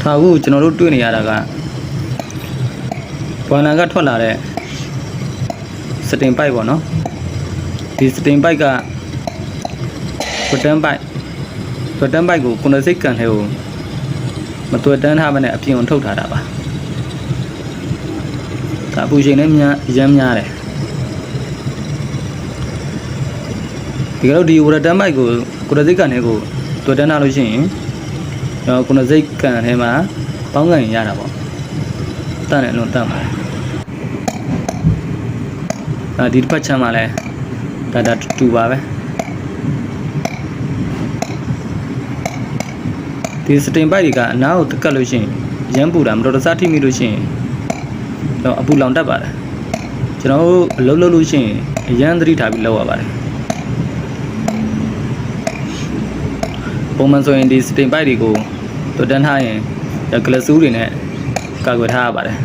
အခုကျွန်တော်တို့တွေ့နေရတာကဘောနာကထွက်လာတဲ့စတင်ပိုက်ပေါ့နော်ဒီစတင်ပိုက်ကဘတ်တန်ပိုက်ကိုကွန်ဒစိတ်ကန်ထဲကိုမတွေ့တန်းထားမနဲ့အပြင်ကိုထုတ်ထားတာပါဒါအပူချိန်နဲ့ရမ်းများတယ်ဒီကတော့ဒီဝရတန်ပိုက်ကိုကွန်ဒစိတ်ကန်ထဲကိုတွေ့တန်းထားလို့ရှိရင်တော့ကွန်ဒစိတ်ကန်ထဲမှာပေါင်းကန်ရတာပေါ့တန်တယ်အလွန်တန်ပါတယ်ဒီတစ်ဖက်ချမ်းမှာလဲဒါတူပါပဲဒီစတင်ပိုက်တွေကအနားကိုကတ်လို့ရှိရင်ရမ်းပူတာမတော်တဆထိမိလို့ရှိရင်တော့အပူလောင်တတ်ပါတယ်ကျွန်တော်တို့အလုပ်လုပ်လို့ရှိရင်အရန်သတိထားပြီးလုပ်ရပါတယ်ပုံမှန်ဆိုရင်ဒီစတင်ပိုက်တွေကိုတွတ်တန်းထားရင်ဂလဆူးတွေနဲ့ကာကွယ်ထားရပါတယ်